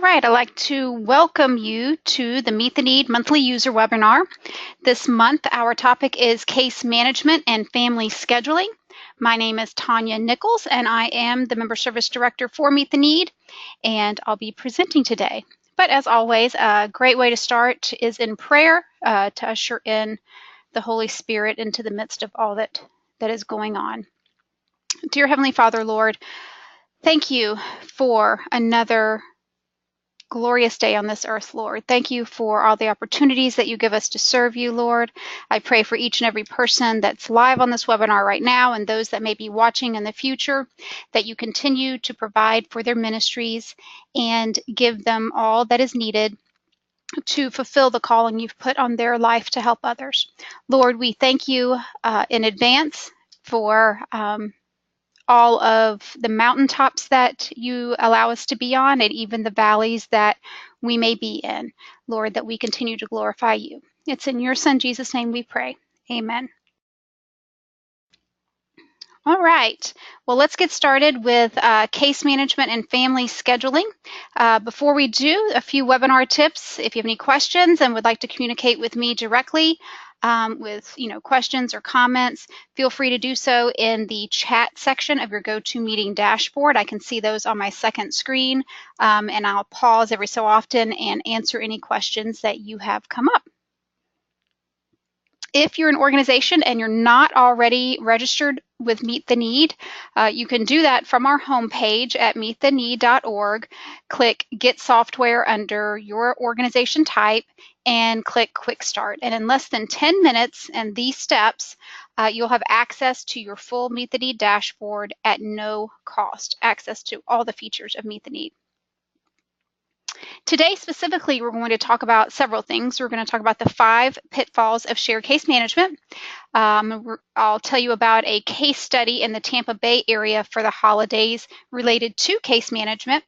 right, I'd like to welcome you to the Meet the Need monthly user webinar. This month, our topic is case management and family scheduling. My name is Tanya Nichols, and I am the Member Service Director for Meet the Need, and I'll be presenting today. But as always, a great way to start is in prayer to usher in the Holy Spirit into the midst of all that is going on. Dear Heavenly Father, Lord, thank you for another glorious day on this earth, Lord. Thank you for all the opportunities that you give us to serve you, Lord. I pray for each and every person that's live on this webinar right now and those that may be watching in the future, that you continue to provide for their ministries and give them all that is needed to fulfill the calling you've put on their life to help others. Lord, we thank you in advance for all of the mountaintops that you allow us to be on, and even the valleys that we may be in, Lord, that we continue to glorify you. It's in your Son, Jesus' name, we pray. Amen. All right, well, let's get started with case management and family scheduling. Before we do, a few webinar tips. If you have any questions and would like to communicate with me directly with questions or comments, feel free to do so in the chat section of your GoToMeeting dashboard. I can see those on my second screen, and I'll pause every so often and answer any questions that you have come up. If you're an organization and you're not already registered with Meet the Need, you can do that from our homepage at meettheneed.org. Click Get Software under your organization type and click Quick Start. And in less than 10 minutes and these steps, you'll have access to your full Meet the Need dashboard at no cost, access to all the features of Meet the Need. Today, specifically, we're going to talk about several things. We're going to talk about the 5 pitfalls of shared case management. I'll tell you about a case study in the Tampa Bay area for the holidays related to case management.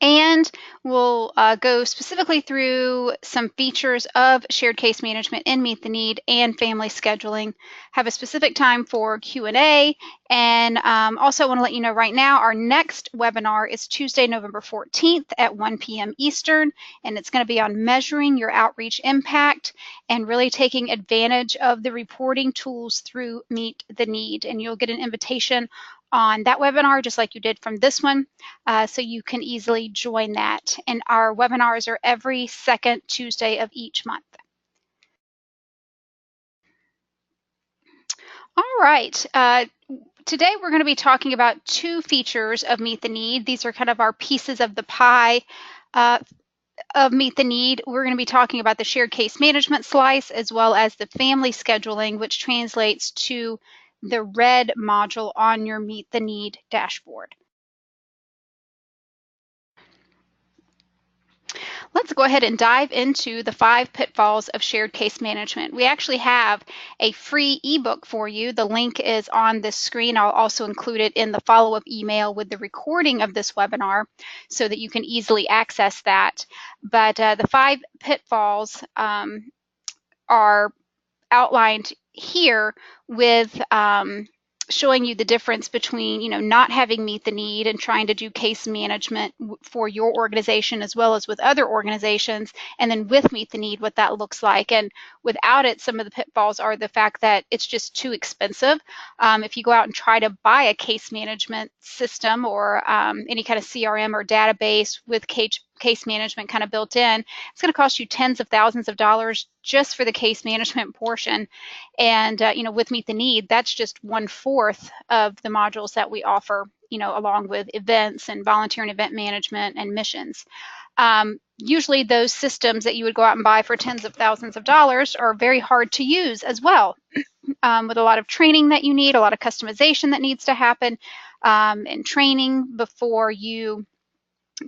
And we'll go specifically through some features of shared case management in Meet the Need and family scheduling, have a specific time for Q&A, and also want to let you know right now our next webinar is Tuesday, November 14th at 1 p.m. Eastern, and it's going to be on measuring your outreach impact and really taking advantage of the reporting tools through Meet the Need. And you'll get an invitation on that webinar, just like you did from this one, so you can easily join that. And our webinars are every second Tuesday of each month. All right. Today we're going to be talking about 2 features of Meet the Need. These are kind of our pieces of the pie of Meet the Need. We're going to be talking about the shared case management slice as well as the family scheduling, which translates to the red module on your Meet the Need dashboard. Let's go ahead and dive into the 5 pitfalls of shared case management. We actually have a free ebook for you. The link is on this screen. I'll also include it in the follow-up email with the recording of this webinar so that you can easily access that. But the 5 pitfalls are outlined here with showing you the difference between, not having Meet the Need and trying to do case management for your organization as well as with other organizations, and then with Meet the Need, what that looks like. And without it, some of the pitfalls are the fact that it's just too expensive. If you go out and try to buy a case management system or any kind of CRM or database with case management kind of built in, it's going to cost you tens of thousands of dollars just for the case management portion. And with Meet the Need, that's just 1/4 of the modules that we offer, along with events and volunteer and event management and missions. Usually those systems that you would go out and buy for tens of thousands of dollars are very hard to use as well, with a lot of training that you need, a lot of customization that needs to happen, and training before you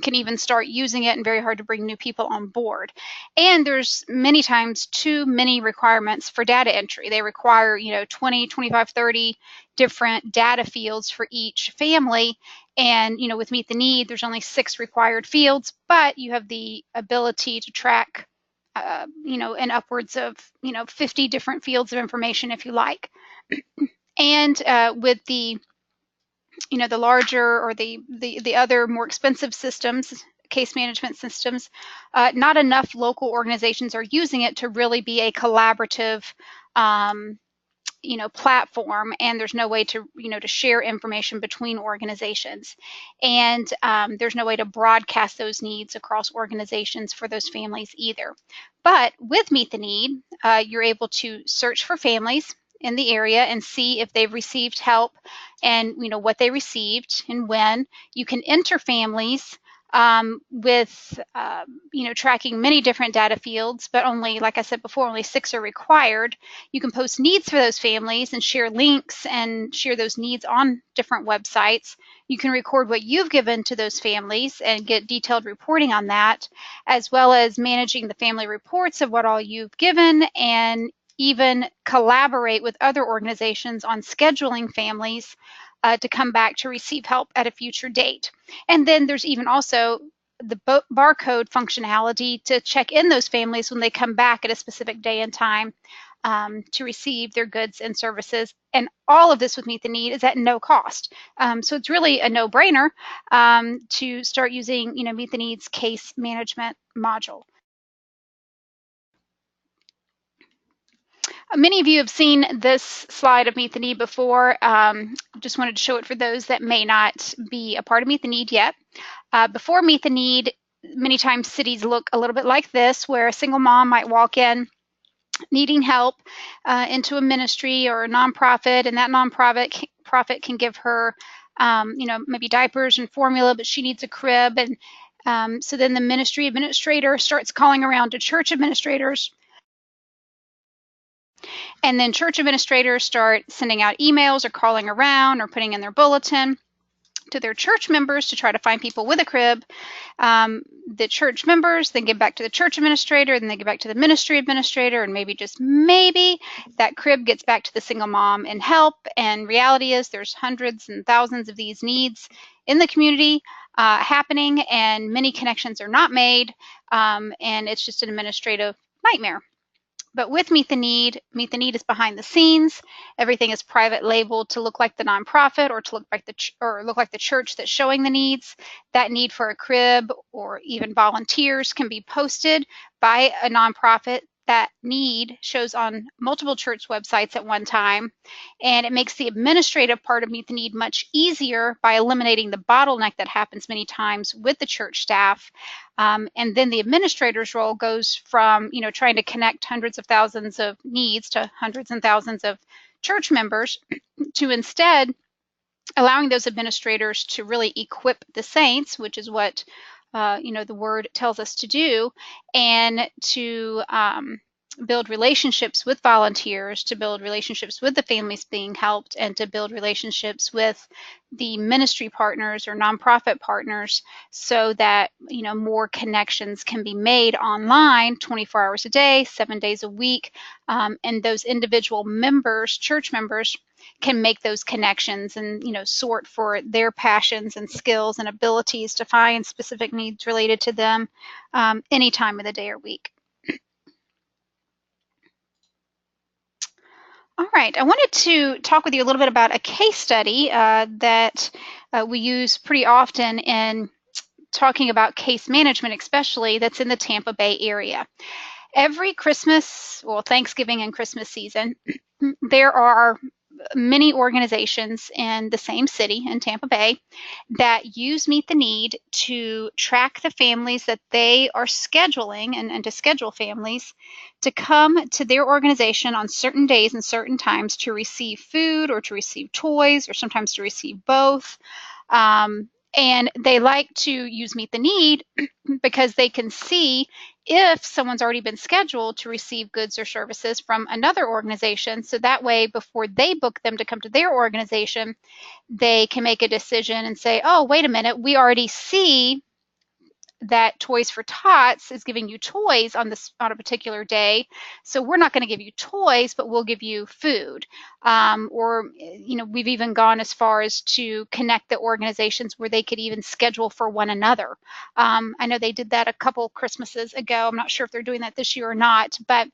can even start using it, and very hard to bring new people on board. And there's many times too many requirements for data entry. They require 20, 25, 30 different data fields for each family. And with Meet the Need, there's only 6 required fields, but you have the ability to track in upwards of 50 different fields of information if you like. And with the the larger or the other more expensive systems, case management systems, not enough local organizations are using it to really be a collaborative um, platform, and there's no way to to share information between organizations, and there's no way to broadcast those needs across organizations for those families either. But with Meet the Need, you're able to search for families in the area and see if they've received help, and what they received and when. You can enter families with tracking many different data fields, but only, like I said before, only 6 are required. You can post needs for those families and share links and share those needs on different websites. You can record what you've given to those families and get detailed reporting on that, as well as managing the family reports of what all you've given, and even collaborate with other organizations on scheduling families to come back to receive help at a future date. And then there's even also the barcode functionality to check in those families when they come back at a specific day and time to receive their goods and services. And all of this with Meet the Need is at no cost. So it's really a no-brainer to start using, Meet the Need's case management module. Many of you have seen this slide of Meet the Need before. Just wanted to show it for those that may not be a part of Meet the Need yet. Before Meet the Need, many times cities look a little bit like this, where a single mom might walk in needing help into a ministry or a nonprofit, and that nonprofit can give her, maybe diapers and formula, but she needs a crib. And so then the ministry administrator starts calling around to church administrators, and then church administrators start sending out emails or calling around or putting in their bulletin to their church members to try to find people with a crib. The church members then give back to the church administrator, then they give back to the ministry administrator, and maybe, just maybe, that crib gets back to the single mom in help. And reality is there's hundreds and thousands of these needs in the community happening, and many connections are not made, and it's just an administrative nightmare. But with Meet the Need is behind the scenes. Everything is private labeled to look like the nonprofit, or to look like the church that's showing the needs. That need for a crib or even volunteers can be posted by a nonprofit. That need shows on multiple church websites at one time, and it makes the administrative part of Meet the Need much easier by eliminating the bottleneck that happens many times with the church staff. And then the administrator's role goes from, trying to connect hundreds of thousands of needs to hundreds and thousands of church members, to instead allowing those administrators to really equip the saints, which is what the word tells us to do, and to build relationships with volunteers, to build relationships with the families being helped, and to build relationships with the ministry partners or nonprofit partners, so that more connections can be made online 24 hours a day, 7 days a week, and those individual members, church members, can make those connections and sort for their passions and skills and abilities to find specific needs related to them any time of the day or week. All right, I wanted to talk with you a little bit about a case study that we use pretty often in talking about case management, especially that's in the Tampa Bay area. Every Christmas, well, Thanksgiving and Christmas season, there are many organizations in the same city in Tampa Bay that use Meet the Need to track the families that they are scheduling, and to schedule families to come to their organization on certain days and certain times to receive food, or to receive toys, or sometimes to receive both. And they like to use Meet the Need because they can see if someone's already been scheduled to receive goods or services from another organization. So that way, before they book them to come to their organization, they can make a decision and say, oh, wait a minute, we already see that Toys for Tots is giving you toys on a particular day, so we're not going to give you toys, but we'll give you food. Or we've even gone as far as to connect the organizations where they could even schedule for one another. I know they did that a couple Christmases ago. I'm not sure if they're doing that this year or not, but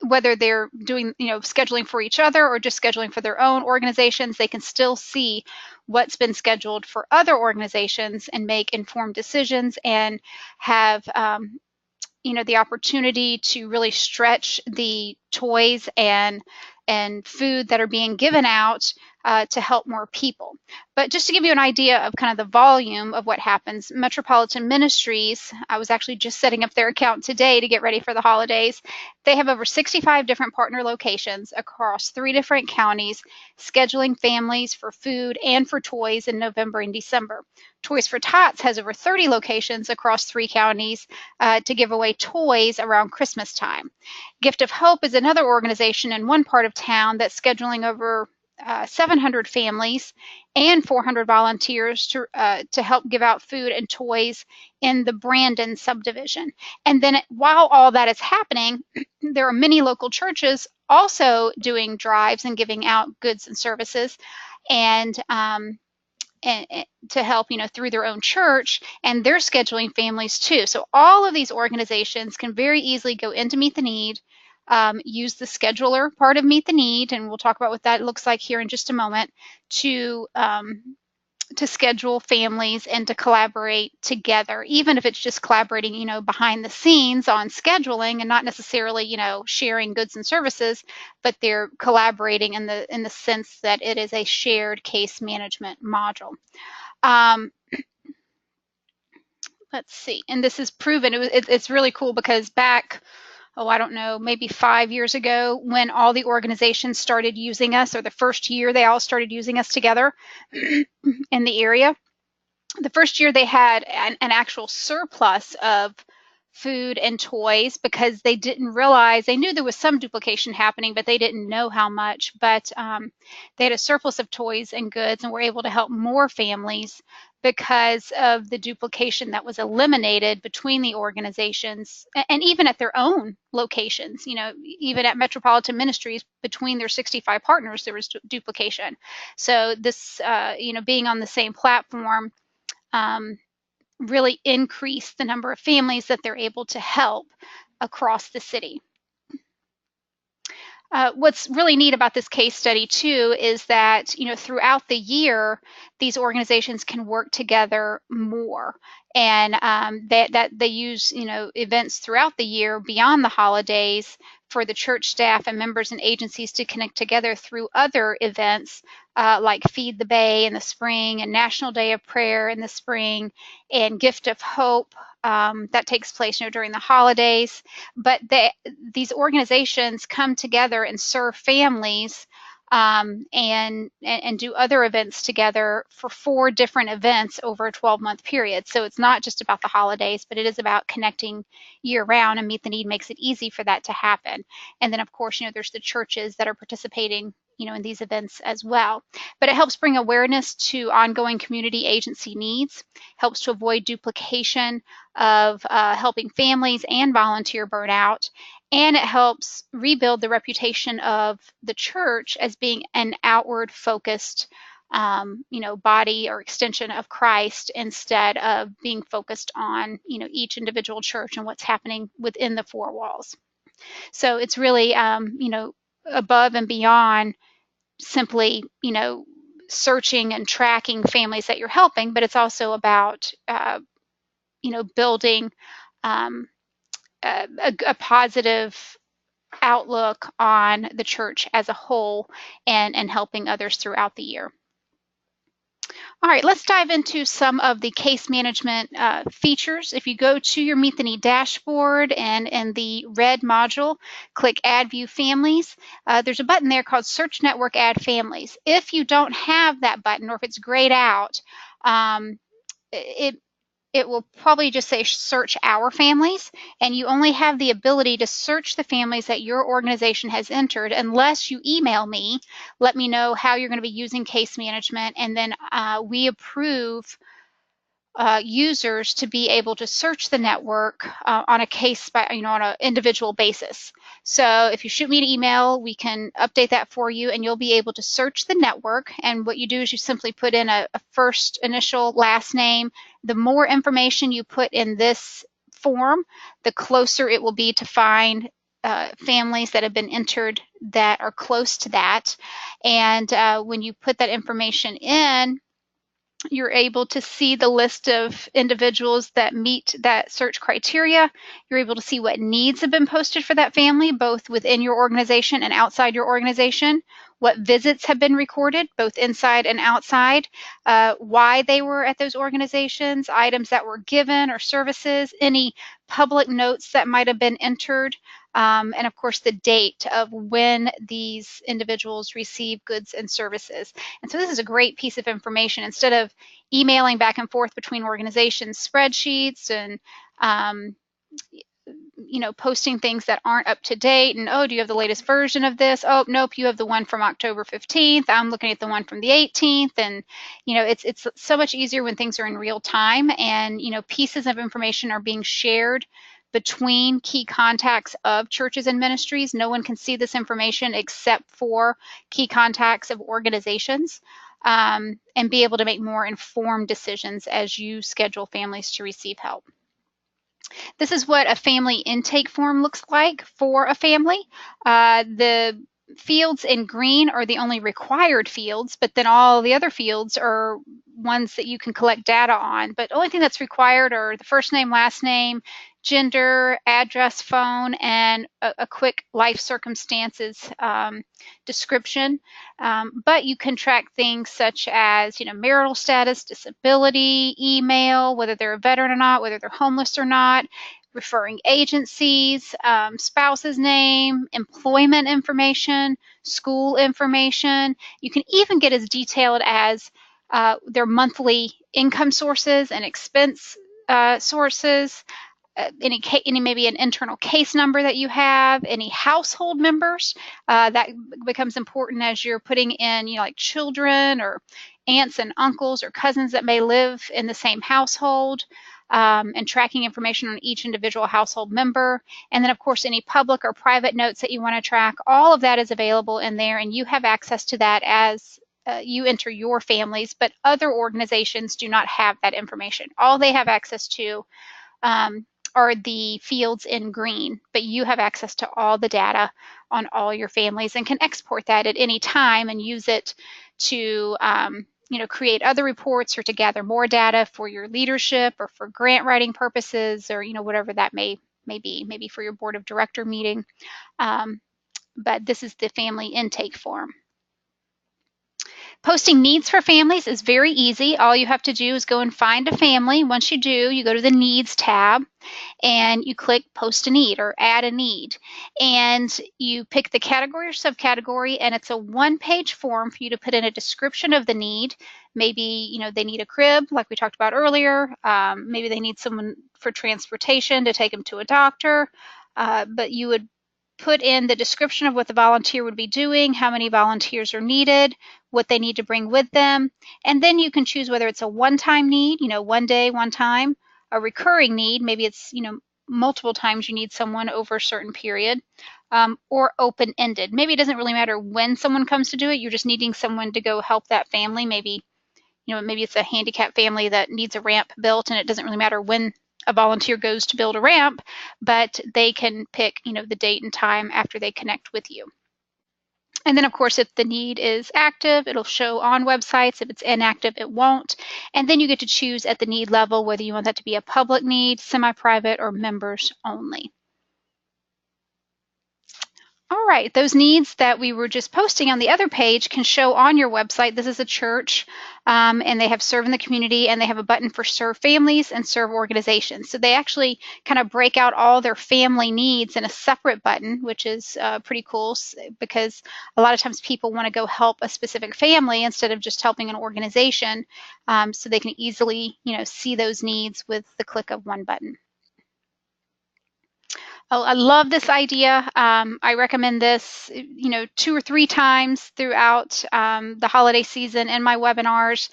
whether they're doing, scheduling for each other or just scheduling for their own organizations, they can still see what's been scheduled for other organizations and make informed decisions and have the opportunity to really stretch the toys and food that are being given out to help more people. But just to give you an idea of kind of the volume of what happens, Metropolitan Ministries, I was actually just setting up their account today to get ready for the holidays. They have over 65 different partner locations across 3 different counties, scheduling families for food and for toys in November and December. Toys for Tots has over 30 locations across 3 counties to give away toys around Christmas time. Gift of Hope is another organization in one part of town that's scheduling over 700 families and 400 volunteers to help give out food and toys in the Brandon subdivision. And then while all that is happening, there are many local churches also doing drives and giving out goods and services and to help, through their own church, and they're scheduling families too. So all of these organizations can very easily go into Meet the Need, use the scheduler part of Meet the Need, and we'll talk about what that looks like here in just a moment, to schedule families and to collaborate together, even if it's just collaborating, behind the scenes on scheduling and not necessarily, sharing goods and services, but they're collaborating in the sense that it is a shared case management module. Let's see, and this is proven. It's really cool because back, I don't know, maybe 5 years ago, when all the organizations started using us, or the first year they all started using us together in the area, the first year they had an actual surplus of food and toys because they didn't realize, they knew there was some duplication happening, but they didn't know how much. But they had a surplus of toys and goods and were able to help more families because of the duplication that was eliminated between the organizations and even at their own locations. Even at Metropolitan Ministries, between their 65 partners, there was duplication. So this, being on the same platform, really increase the number of families that they're able to help across the city. What's really neat about this case study too is that, throughout the year, these organizations can work together more, and that they use, events throughout the year beyond the holidays for the church staff and members and agencies to connect together through other events like Feed the Bay in the spring and National Day of Prayer in the spring and Gift of Hope that takes place, during the holidays. But these organizations come together and serve families and do other events together for 4 different events over a 12-month period. So it's not just about the holidays, but it is about connecting year round, and Meet the Need makes it easy for that to happen. And then, of course, there's the churches that are participating in these events as well. But it helps bring awareness to ongoing community agency needs, helps to avoid duplication of helping families and volunteer burnout, and it helps rebuild the reputation of the church as being an outward focused body or extension of Christ instead of being focused on each individual church and what's happening within the 4 walls. So it's really above and beyond simply searching and tracking families that you're helping, but it's also about building a positive outlook on the church as a whole and helping others throughout the year. All right, let's dive into some of the case management features. If you go to your Meet the Need dashboard and in the red module, click Add View Families. There's a button there called Search Network Add Families. If you don't have that button, or if it's grayed out, it will probably just say search our families, and you only have the ability to search the families that your organization has entered unless you email me, let me know how you're going to be using case management, and then we approve users to be able to search the network on a case by, on an individual basis. So if you shoot me an email, we can update that for you, and you'll be able to search the network. And what you do is you simply put in a first initial, last name. The more information you put in this form, the closer it will be to find families that have been entered that are close to that. And when you put that information in, you're able to see the list of individuals that meet that search criteria. You're able to see what needs have been posted for that family, both within your organization and outside your organization, what visits have been recorded, both inside and outside, why they were at those organizations, items that were given or services, any public notes that might have been entered, and of course the date of when these individuals receive goods and services. And so this is a great piece of information. Instead of emailing back and forth between organizations, spreadsheets, and posting things that aren't up to date, and oh, do you have the latest version of this? Oh, nope, you have the one from October 15th. I'm looking at the one from the 18th. And it's so much easier when things are in real time, and pieces of information are being shared between key contacts of churches and ministries. No one can see this information except for key contacts of organizations, and be able to make more informed decisions as you schedule families to receive help. This is what a family intake form looks like for a family. The fields in green are the only required fields, but then all the other fields are ones that you can collect data on. But the only thing that's required are the first name, last name, gender, address, phone, and a quick life circumstances description. But you can track things such as, marital status, disability, email, whether they're a veteran or not, whether they're homeless or not, referring agencies, spouse's name, employment information, school information. You can even get as detailed as their monthly income sources and expense sources, any maybe an internal case number that you have, any household members. That becomes important as you're putting in, like children or aunts and uncles or cousins that may live in the same household, and tracking information on each individual household member. And then, of course, any public or private notes that you want to track, all of that is available in there, and you have access to that as you enter your families, but other organizations do not have that information. All they have access to are the fields in green, but you have access to all the data on all your families and can export that at any time and use it to create other reports or to gather more data for your leadership or for grant writing purposes, or whatever that may be, maybe for your board of director meeting. But this is the family intake form. Posting needs for families is very easy. All you have to do is go and find a family. Once you do, you go to the Needs tab and you click Post a Need or Add a Need. And you pick the category or subcategory, and it's a one-page form for you to put in a description of the need. Maybe, they need a crib, like we talked about earlier. Maybe they need someone for transportation to take them to a doctor. But you would put in the description of what the volunteer would be doing, how many volunteers are needed, what they need to bring with them. And then you can choose whether it's a one-time need, one day, one time, a recurring need, maybe it's, multiple times you need someone over a certain period, or open-ended. Maybe it doesn't really matter when someone comes to do it, you're just needing someone to go help that family. Maybe it's a handicapped family that needs a ramp built, and it doesn't really matter when a volunteer goes to build a ramp, but they can pick, the date and time after they connect with you. And then, of course, if the need is active, it'll show on websites. If it's inactive, it won't. And then you get to choose at the need level whether you want that to be a public need, semi-private, or members only. All right, those needs that we were just posting on the other page can show on your website. This is a church, and they have Serve in the Community, and they have a button for Serve Families and Serve Organizations. So they actually kind of break out all their family needs in a separate button, which is pretty cool, because a lot of times people want to go help a specific family instead of just helping an organization, so they can easily see those needs with the click of one button. Oh, I love this idea. I recommend this, 2 or 3 times throughout the holiday season in my webinars.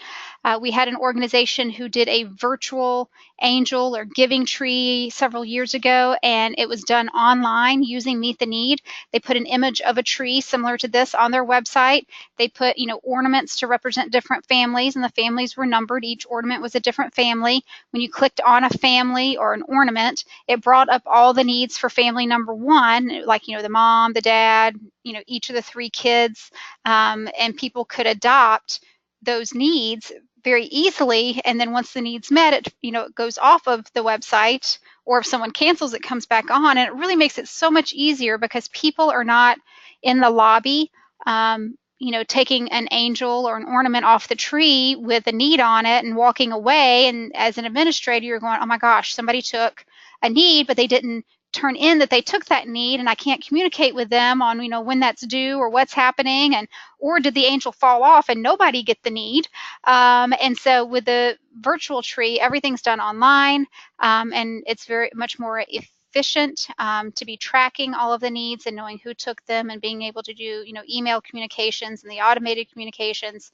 We had an organization who did a virtual angel or giving tree several years ago, and it was done online using Meet the Need. They put an image of a tree similar to this on their website. They put, ornaments to represent different families, and the families were numbered. Each ornament was a different family. When you clicked on a family or an ornament, it brought up all the needs for for family number one, like, the mom, the dad, each of the three kids, and people could adopt those needs very easily. And then once the needs met, it goes off of the website, or if someone cancels, it comes back on. And it really makes it so much easier because people are not in the lobby, taking an angel or an ornament off the tree with a need on it and walking away. And as an administrator, you're going, oh my gosh, somebody took a need, but they didn't turn in that they took that need, and I can't communicate with them on, when that's due or what's happening, or did the angel fall off and nobody get the need. And so with the virtual tree, everything's done online, and it's very much more efficient to be tracking all of the needs and knowing who took them, and being able to do, email communications and the automated communications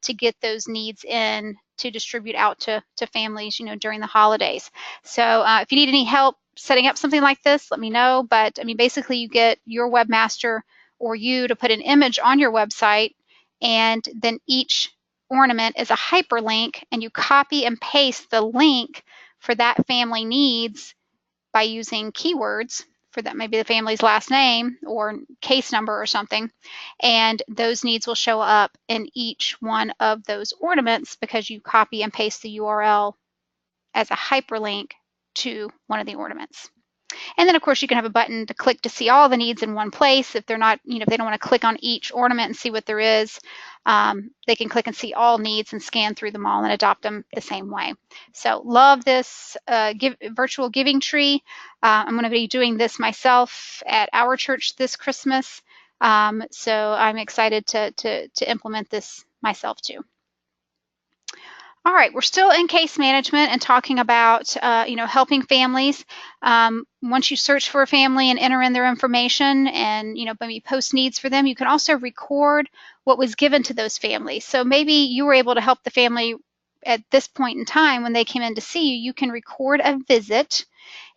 to get those needs in to distribute out to families, during the holidays. So if you need any help setting up something like this, let me know. But I mean, basically you get your webmaster or you to put an image on your website, and then each ornament is a hyperlink, and you copy and paste the link for that family needs by using keywords for that, maybe the family's last name or case number or something, and those needs will show up in each one of those ornaments because you copy and paste the URL as a hyperlink to one of the ornaments. And then of course you can have a button to click to see all the needs in one place. If they're not, if they don't want to click on each ornament and see what there is, they can click and see all needs and scan through them all and adopt them the same way. So love this virtual giving tree. I'm going to be doing this myself at our church this Christmas. So I'm excited to implement this myself too. All right, we're still in case management and talking about, helping families. Once you search for a family and enter in their information and, maybe post needs for them, you can also record what was given to those families. So maybe you were able to help the family at this point in time when they came in to see you. You can record a visit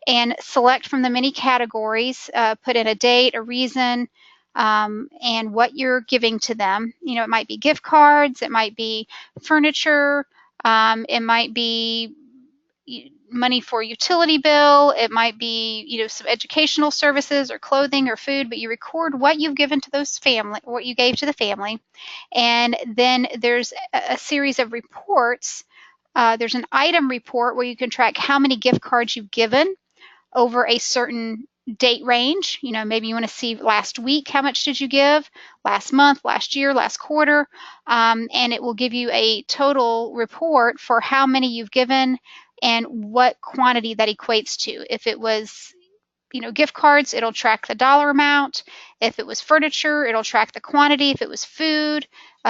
and select from the many categories, put in a date, a reason, and what you're giving to them. It might be gift cards, it might be furniture, it might be money for a utility bill, it might be, some educational services or clothing or food, but you record what you've given to those family, what you gave to the family. And then there's a series of reports. There's an item report where you can track how many gift cards you've given over a certain date range. Maybe you want to see last week, how much did you give, last month, last year, last quarter, and it will give you a total report for how many you've given and what quantity that equates to. If it was, gift cards, it'll track the dollar amount. If it was furniture, it'll track the quantity. If it was food,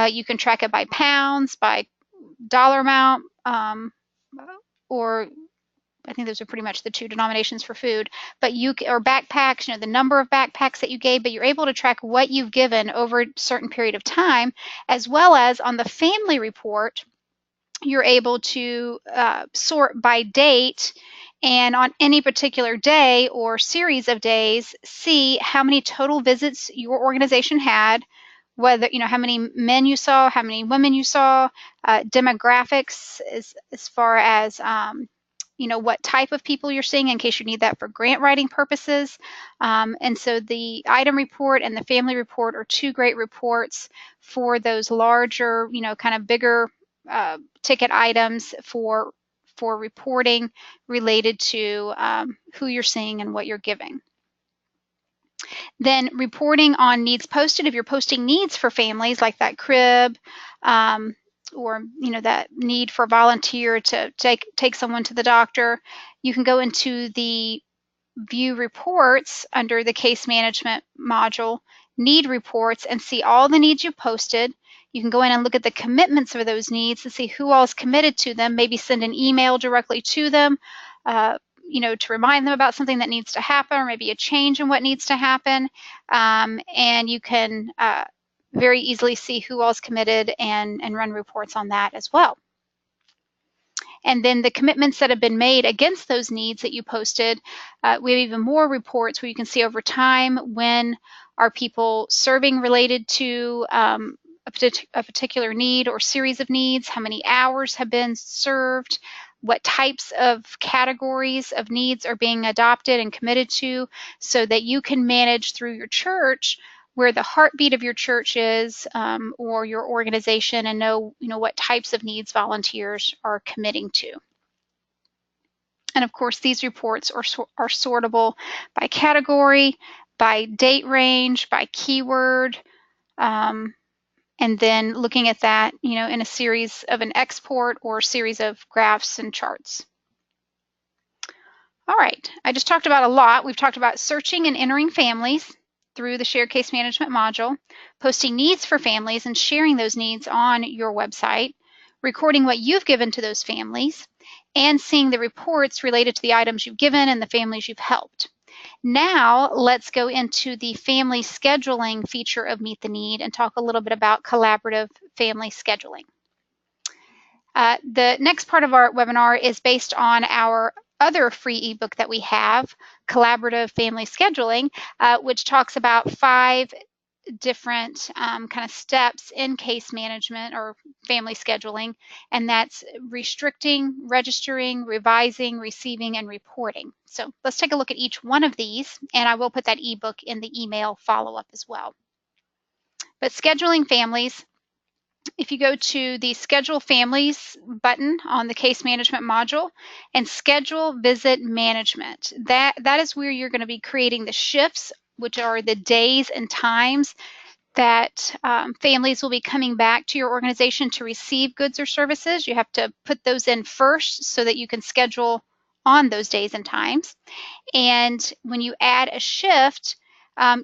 you can track it by pounds, by dollar amount, or I think those are pretty much the two denominations for food, but or backpacks, the number of backpacks that you gave, but you're able to track what you've given over a certain period of time, as well as on the family report, you're able to sort by date, and on any particular day or series of days, see how many total visits your organization had, whether, how many men you saw, how many women you saw, demographics as far as, what type of people you're seeing in case you need that for grant writing purposes. And so the item report and the family report are two great reports for those larger, kind of bigger ticket items for reporting related to who you're seeing and what you're giving. Then reporting on needs posted. If you're posting needs for families like that crib, or that need for a volunteer to take someone to the doctor, you can go into the view reports under the case management module, need reports, and see all the needs you posted. You can go in and look at the commitments for those needs to see who all is committed to them, maybe send an email directly to them, to remind them about something that needs to happen, or maybe a change in what needs to happen. And you can very easily see who all is committed and run reports on that as well. And then the commitments that have been made against those needs that you posted, we have even more reports where you can see over time when are people serving related to a particular need or series of needs, how many hours have been served, what types of categories of needs are being adopted and committed to, so that you can manage through your church where the heartbeat of your church is, or your organization, and know what types of needs volunteers are committing to. And of course, these reports are sortable by category, by date range, by keyword, and then looking at that, in a series of an export or a series of graphs and charts. All right, I just talked about a lot. We've talked about searching and entering families through the shared case management module, posting needs for families and sharing those needs on your website, recording what you've given to those families, and seeing the reports related to the items you've given and the families you've helped. Now let's go into the family scheduling feature of Meet the Need and talk a little bit about collaborative family scheduling. The next part of our webinar is based on our other free ebook that we have, Collaborative Family Scheduling, which talks about 5 different kind of steps in case management or family scheduling, and that's restricting, registering, revising, receiving, and reporting. So let's take a look at each one of these, and I will put that ebook in the email follow-up as well. But scheduling families, if you go to the Schedule Families button on the case management module and schedule visit management, that is where you're going to be creating the shifts, which are the days and times that families will be coming back to your organization to receive goods or services. You have to put those in first so that you can schedule on those days and times. And when you add a shift,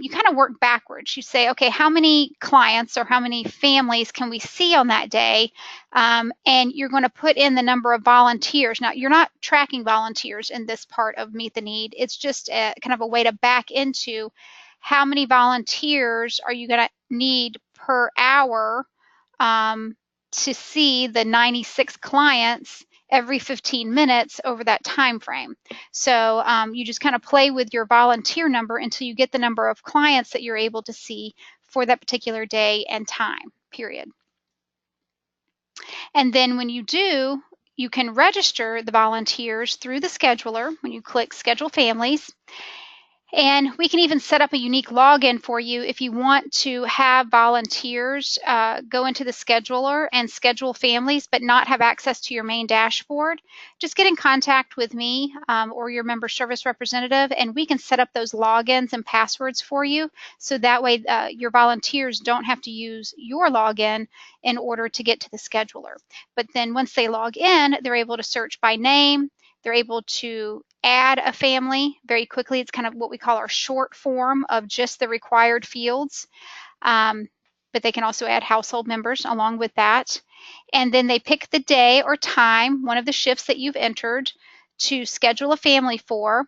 you kind of work backwards. You say, okay, how many clients or how many families can we see on that day? And you're going to put in the number of volunteers. Now, you're not tracking volunteers in this part of Meet the Need. It's just kind of a way to back into how many volunteers are you going to need per hour to see the 96 clients every 15 minutes over that time frame. So you just kind of play with your volunteer number until you get the number of clients that you're able to see for that particular day and time period. And then when you do, you can register the volunteers through the scheduler when you click Schedule Families. And we can even set up a unique login for you if you want to have volunteers go into the scheduler and schedule families but not have access to your main dashboard. Just get in contact with me or your member service representative, and we can set up those logins and passwords for you, so that way your volunteers don't have to use your login in order to get to the scheduler. But then once they log in, they're able to search by name. They're able to add a family very quickly. It's kind of what we call our short form of just the required fields. But they can also add household members along with that. And then they pick the day or time, one of the shifts that you've entered, to schedule a family for,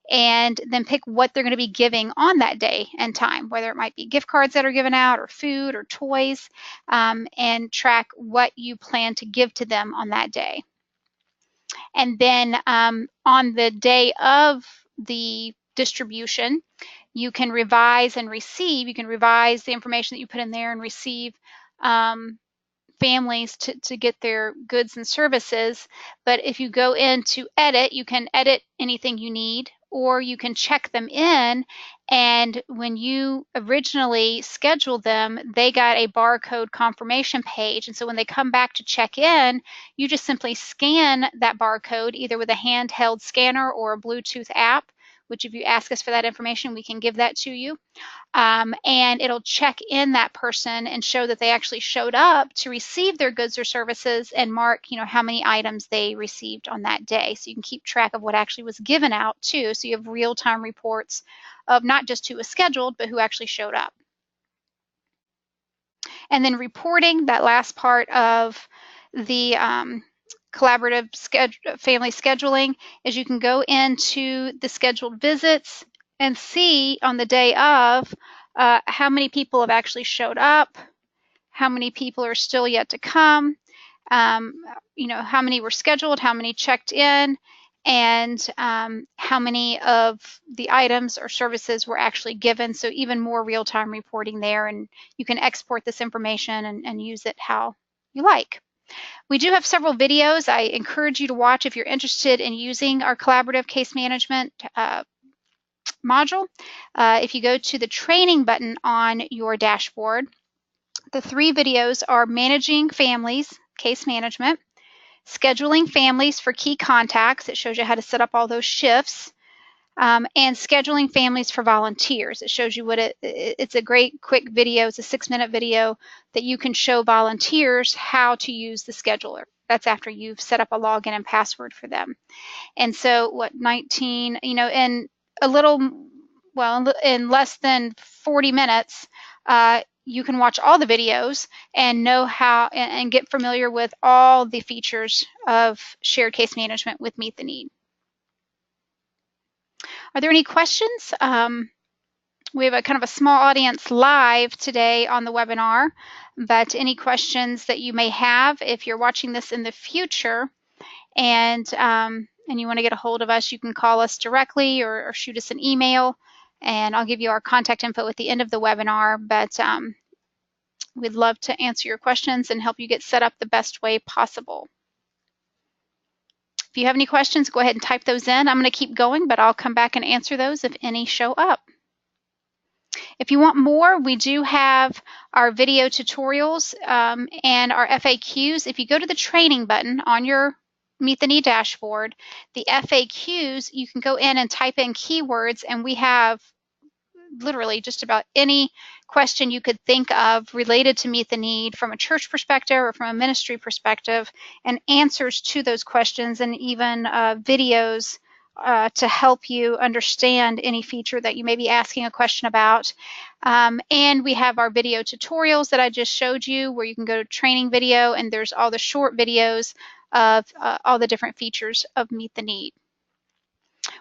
and then pick what they're going to be giving on that day and time, whether it might be gift cards that are given out or food or toys, and track what you plan to give to them on that day. And then on the day of the distribution, you can revise and receive. You can revise the information that you put in there and receive families to get their goods and services. But if you go into edit, you can edit anything you need, or you can check them in. And when you originally scheduled them, they got a barcode confirmation page. And so when they come back to check in, you just simply scan that barcode either with a handheld scanner or a Bluetooth app, which if you ask us for that information, we can give that to you. And it'll check in that person and show that they actually showed up to receive their goods or services, and mark, how many items they received on that day. So you can keep track of what actually was given out too. So you have real-time reports of not just who was scheduled, but who actually showed up. And then reporting, that last part of the collaborative family scheduling, is you can go into the scheduled visits and see on the day of how many people have actually showed up, how many people are still yet to come, how many were scheduled, how many checked in, and how many of the items or services were actually given. So even more real-time reporting there, and you can export this information and use it how you like. We do have several videos I encourage you to watch if you're interested in using our collaborative case management module. If you go to the training button on your dashboard, the 3 videos are managing families, case management, scheduling families for key contacts. It shows you how to set up all those shifts. And scheduling families for volunteers. It shows you what it's a great quick video. It's a 6-minute video that you can show volunteers how to use the scheduler. That's after you've set up a login and password for them. And so what, 19, in a little, well, in less than 40 minutes, you can watch all the videos and know how and get familiar with all the features of shared case management with Meet the Need. Are there any questions? We have a kind of a small audience live today on the webinar, but any questions that you may have, if you're watching this in the future and you want to get a hold of us, you can call us directly or shoot us an email, and I'll give you our contact info at the end of the webinar. But we'd love to answer your questions and help you get set up the best way possible. If you have any questions, go ahead and type those in. I'm going to keep going, but I'll come back and answer those if any show up. If you want more, we do have our video tutorials and our FAQs. If you go to the training button on your Meet the Need dashboard, the FAQs, you can go in and type in keywords, and we have literally just about any question you could think of related to Meet the Need from a church perspective or from a ministry perspective, and answers to those questions, and even videos to help you understand any feature that you may be asking a question about. And we have our video tutorials that I just showed you, where you can go to training video, and there's all the short videos of all the different features of Meet the Need.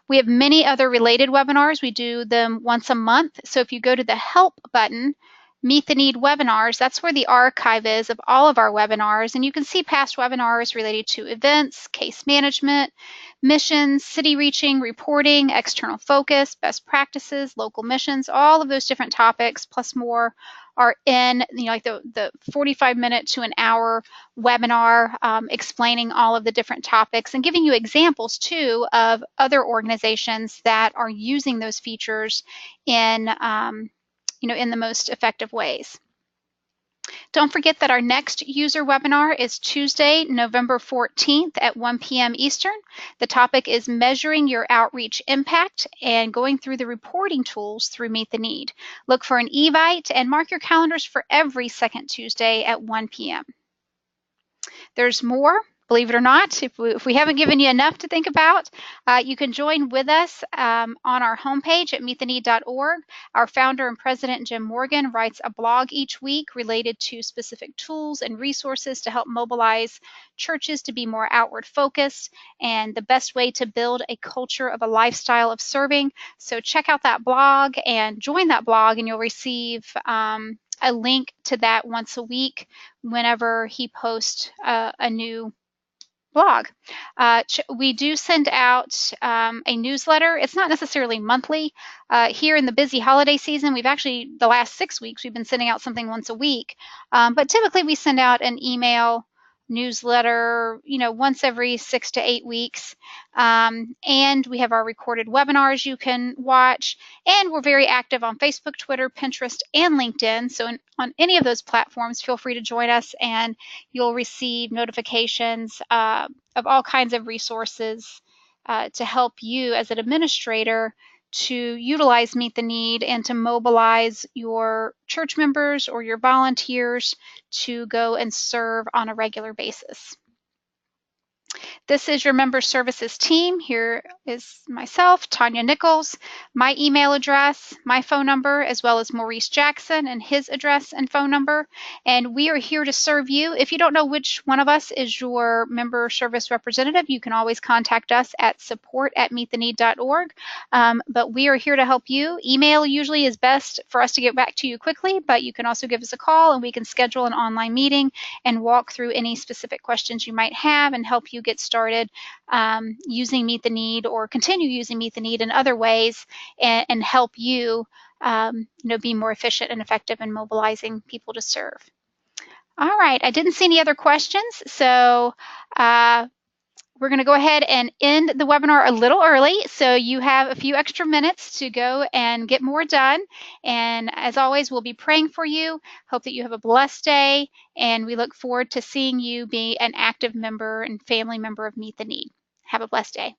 We have many other related webinars. We do them once a month. So if you go to the Help button, Meet the Need webinars, that's where the archive is of all of our webinars. And you can see past webinars related to events, case management, missions, city reaching, reporting, external focus, best practices, local missions. All of those different topics plus more are in, like the 45-minute to an hour webinar explaining all of the different topics and giving you examples too of other organizations that are using those features in in the most effective ways. Don't forget that our next user webinar is Tuesday, November 14th at 1 p.m. Eastern. The topic is measuring your outreach impact and going through the reporting tools through Meet the Need. Look for an evite and mark your calendars for every second Tuesday at 1 p.m. There's more. Believe it or not, if we haven't given you enough to think about, you can join with us on our homepage at meettheneed.org. Our founder and president, Jim Morgan, writes a blog each week related to specific tools and resources to help mobilize churches to be more outward focused and the best way to build a culture of a lifestyle of serving. So check out that blog and join that blog, and you'll receive a link to that once a week whenever he posts a new blog. We do send out a newsletter. It's not necessarily monthly. Here in the busy holiday season, we've actually, the last 6 weeks, we've been sending out something once a week. But typically we send out an email newsletter, once every 6 to 8 weeks. And we have our recorded webinars you can watch. And we're very active on Facebook, Twitter, Pinterest, and LinkedIn. So on any of those platforms, feel free to join us, and you'll receive notifications of all kinds of resources to help you as an administrator to utilize Meet the Need and to mobilize your church members or your volunteers to go and serve on a regular basis. This is your member services team. Here is myself, Tanya Nichols, my email address, my phone number, as well as Maurice Jackson and his address and phone number. And we are here to serve you. If you don't know which one of us is your member service representative, you can always contact us at support@meettheneed.org. But we are here to help you. Email usually is best for us to get back to you quickly, but you can also give us a call and we can schedule an online meeting and walk through any specific questions you might have and help you get started using Meet the Need or continue using Meet the Need in other ways and help you be more efficient and effective in mobilizing people to serve. All right, I didn't see any other questions, so we're going to go ahead and end the webinar a little early, so you have a few extra minutes to go and get more done. And as always, we'll be praying for you. Hope that you have a blessed day, and we look forward to seeing you be an active member and family member of Meet the Need. Have a blessed day.